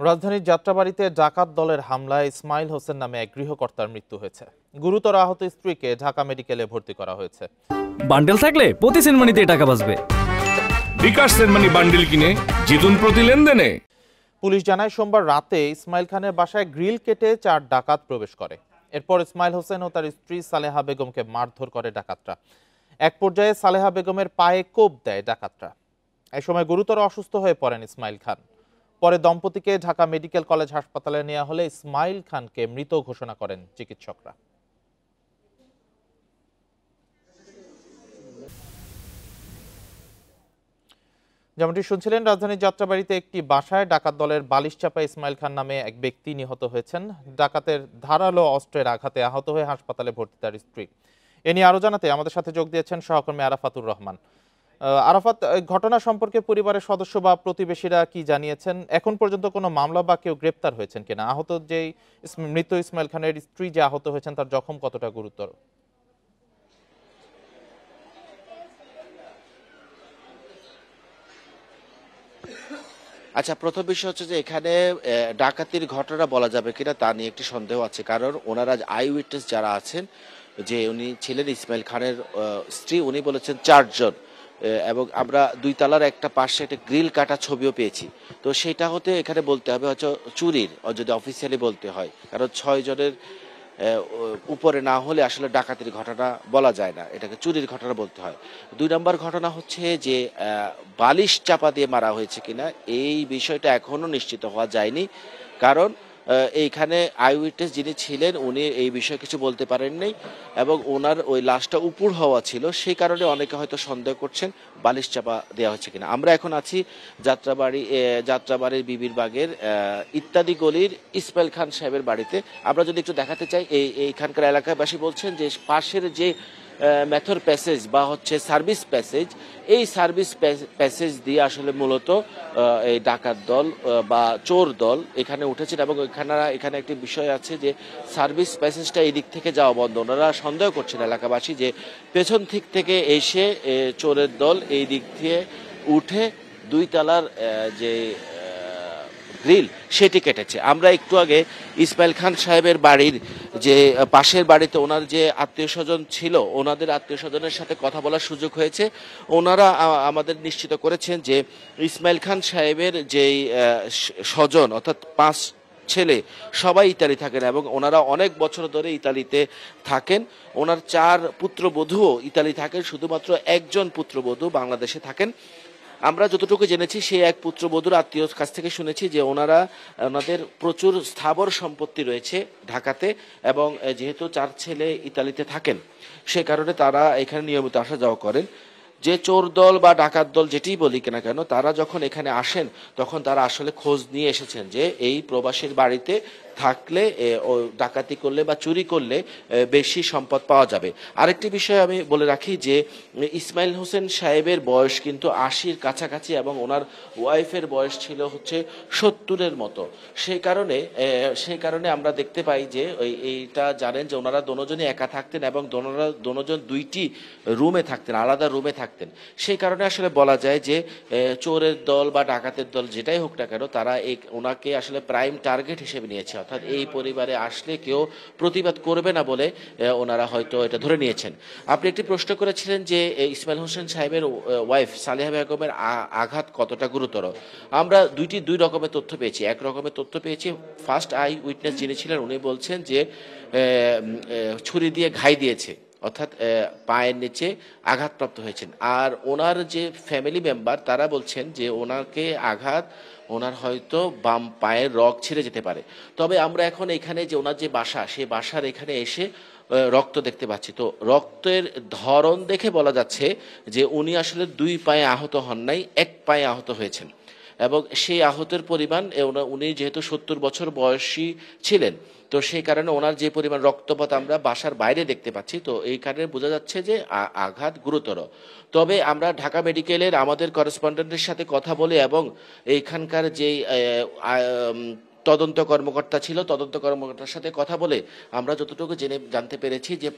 রাজধানীর যাত্রাবাড়িতে ডাকাত দলের হামলায় ইসমাইল হোসেন নামে এক গৃহকর্তার মৃত্যু হয়েছে। গুরুতর আহত স্ত্রীকে ঢাকা মেডিকেলে ভর্তি করা হয়েছে। বান্ডেল থাকলে প্রতি সেনমানিতে টাকা বাঁচবে। বিকাশ সেনমানি বান্ডেল কিনে জিতুন প্রতি লেনদেনে। পুলিশ জানায় সোমবার রাতে ইসমাইল খানের বাসায় গ্রিল কেটে 4 ডাকাত প্রবেশ করে। এরপর ইসমাইল হোসেন ও তার স্ত্রী সালেহা বেগমকে মারধর করে ডাকাতরা। এক পর্যায়ে সালেহা বেগমের পায়ে কোপ দেয় ডাকাতরা। এই সময় গুরুতর অসুস্থ হয়ে পড়েন ইসমাইল খান। পরে দম্পতিকে ঢাকা মেডিকেল কলেজ হাসপাতালে নেওয়া হলে ইসমাইল খানকে মৃত ঘোষণা করেন চিকিৎসকরা। যেমনটি শুনছিলেন, রাজধানীর যাত্রাবাড়িতে একটি বাসায় ডাকাত দলের বালিশ চাপা ইসমাইল খান নামে এক ব্যক্তি নিহত হয়েছেন। ডাকাতের ধারালো অস্ত্রের আঘাতে আহত হয়ে হাসপাতালে ভর্তি তার স্ত্রী। এ নিয়ে আরো জানাতে আমাদের সাথে যোগ দিয়েছেন সহকর্মী আরাফাতুর রহমান। আরাফাত, ঘটনা সম্পর্কে পরিবারের সদস্য বা প্রতিবেশীরা কি জানিয়েছেন? এখন পর্যন্ত কোনো মামলা বা কেউ গ্রেপ্তার হয়েছেন কিনা? আহত যে মৃত ইসমাইল খানের স্ত্রী যে আহত হয়েছেন তার জখম কতটা গুরুতর? আচ্ছা, প্রথম বিষয় হচ্ছে যে এখানে ডাকাতির ঘটনা বলা যাবে কিনা তা নিয়ে একটি সন্দেহ আছে, কারণ ওনারা আই উইটনেস যারা আছেন, যে উনি ছিলেন ইসমাইল খানের স্ত্রী, উনি বলেছেন 4 জন, এবং আমরা 2 তলার একটা পাশে একটা গ্রিল কাটা ছবিও পেয়েছি। তো সেটা হতে এখানে বলতে হবে হচ্ছে চুরির, যদি অফিসিয়ালি বলতে হয়, কারণ 6 জনের উপরে না হলে আসলে ডাকাতির ঘটনা বলা যায় না, এটাকে চুরির ঘটনা বলতে হয়। 2 নম্বর ঘটনা হচ্ছে যে বালিশ চাপা দিয়ে মারা হয়েছে কিনা এই বিষয়টা এখনো নিশ্চিত হওয়া যায়নি, কারণ এইখানে আই উইটনেস যিনি ছিলেন উনি এই বিষয়ে কিছু বলতে পারেননি, এবং ওনার ওই লাশটা উপুড় হওয়া ছিল, সেই কারণে অনেকে হয়তো সন্দেহ করছেন বালিশ চাপা দেওয়া হচ্ছে কিনা। আমরা এখন আছি যাত্রাবাড়ির বিবির বাগের ইত্যাদি গলির ইসমাইল খান সাহেবের বাড়িতে। আমরা যদি একটু দেখাতে চাই, এইখানকার এলাকাবাসী বলছেন যে পাশের যে মেথর প্যাসেজ বা হচ্ছে সার্ভিস প্যাসেজ, এই সার্ভিস প্যাসেজ দিয়ে আসলে মূলত এই ডাকাত দল বা চোর দল এখানে উঠেছেন, এবং এখানে একটি বিষয় আছে যে সার্ভিস প্যাসেজটা এই দিক থেকে যাওয়া বন্ধ। ওনারা সন্দেহ করছেন এলাকাবাসী যে পেছন দিক থেকে এসে চোরের দল এই দিক দিয়ে উঠে 2 তলার যে গ্রিল সেটি কেটেছে। আমরা একটু আগে ইসমাইল খান সাহেবের বাড়ির যে পাশের বাড়িতে ওনার যে আত্মীয় স্বজন ছিল, ওনাদের আত্মীয় স্বজনের সাথে কথা বলার সুযোগ হয়েছে। ওনারা আমাদের নিশ্চিত করেছেন যে ইসমাইল খান সাহেবের যেই স্বজন, অর্থাৎ 5 ছেলে, সবাই ইতালি থাকেন, এবং ওনারা অনেক বছর ধরে ইতালিতে থাকেন। ওনার 4 পুত্রবধূও ইতালি থাকেন, শুধুমাত্র একজন পুত্রবধূ বাংলাদেশে থাকেন। আমরা যতটুকু জেনেছি সেই এক পুত্রবধূর আত্মীয়র কাছ থেকে শুনেছি যে ওনাদের প্রচুর স্থাবর সম্পত্তি রয়েছে ঢাকাতে, এবং যেহেতু 4 ছেলে ইতালিতে থাকেন সে কারণে তারা এখানে নিয়মিত আসা যাওয়া করেন। যে চোর দল বা ডাকাত দল যেটিই বলি না কেন, তারা যখন এখানে আসেন তখন তারা আসলে খোঁজ নিয়ে এসেছেন যে এই প্রবাসীর বাড়িতে থাকলে ডাকাতি করলে বা চুরি করলে বেশি সম্পদ পাওয়া যাবে। আরেকটি বিষয় আমি বলে রাখি যে ইসমাইল হোসেন সাহেবের বয়স কিন্তু 80-র কাছাকাছি, এবং ওনার ওয়াইফের বয়স ছিল হচ্ছে 70-এর মতো। সেই কারণে আমরা দেখতে পাই যে এইটা জানেন যে ওনারা দুজনই একা থাকতেন, এবং দুজন 2টি রুমে থাকতেন, আলাদা রুমে থাকতেন। সেই কারণে আসলে বলা যায় যে চোরের দল বা ডাকাতের দল যেটাই হোক না কেন, তারা ওনাকে আসলে প্রাইম টার্গেট হিসেবে নিয়েছে, অর্থাৎ এই পরিবারে আসলে কেউ প্রতিবাদ করবে না বলে ওনারা হয়তো এটা ধরে নিয়েছেন। আপনি একটি প্রশ্ন করেছিলেন যে ইসমাইল হোসেন সাহেবের ওয়াইফ সালেহা বেগমের আঘাত কতটা গুরুতর। আমরা 2 রকমের তথ্য পেয়েছি। এক রকমের তথ্য পেয়েছি, ফার্স্ট আই উইটনেস যিনি ছিলেন উনি বলছেন যে ছুরি দিয়ে ঘাই দিয়েছে, অর্থাৎ পায়ের নিচে আঘাতপ্রাপ্ত হয়েছেন। আর ওনার যে ফ্যামিলি মেম্বার তারা বলছেন যে ওনার হয়তো বাম পায়ের রগ ছিঁড়ে যেতে পারে। তবে আমরা এখন এখানে যে ওনার যে বাসা, সেই বাসার এখানে এসে রক্ত দেখতে পাচ্ছি। তো রক্তের ধরন দেখে বলা যাচ্ছে যে উনি আসলে 2 পায়ে আহত হন নাই, 1 পায়ে আহত হয়েছেন, এবং সেই আহতের পরিমাণ, উনি যেহেতু 70 বছর বয়সী ছিলেন, তো সেই কারণে ওনার যে পরিমাণ রক্তপাত আমরা বাসার বাইরে দেখতে পাচ্ছি, তো এই কারণে বোঝা যাচ্ছে যে আঘাত গুরুতর। তবে আমরা ঢাকা মেডিকেলের আমাদের করেসপন্ডেন্টের সাথে কথা বলে এবং এইখানকার যেই তদন্ত কর্মকর্তা ছিল। তদন্ত কর্মকর্তার সাথে কথা বলে আমরা যতটুকু জানতে পেরেছি যে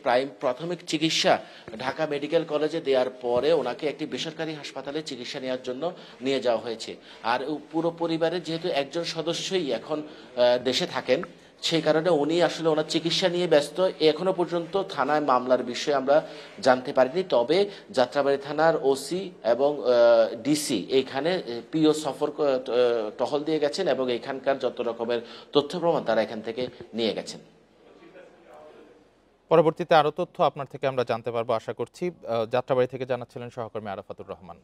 প্রাথমিক চিকিৎসা ঢাকা মেডিকেল কলেজে দেওয়ার পরে ওনাকে একটি বেসরকারি হাসপাতালে চিকিৎসা নেওয়ার জন্য নিয়ে যাওয়া হয়েছে। আর পুরো পরিবারের যেহেতু একজন সদস্যই এখন দেশে থাকেন, সেই কারণে উনি আসলে ওনার চিকিৎসা নিয়ে ব্যস্ত। এখনো পর্যন্ত থানায় মামলার বিষয়ে আমরা জানতে পারিনি। তবে যাত্রাবাড়ী থানার ওসি এবং ডিসি এইখানে পিও সফর টহল দিয়ে গেছেন এবং এখানকার যত রকমের তথ্য প্রমাণ তারা এখান থেকে নিয়ে গেছেন। পরবর্তীতে আরো তথ্য আপনার থেকে আমরা জানতে পারবো আশা করছি। যাত্রাবাড়ী থেকে জানাচ্ছিলেন সহকর্মী আরাফাতুর রহমান।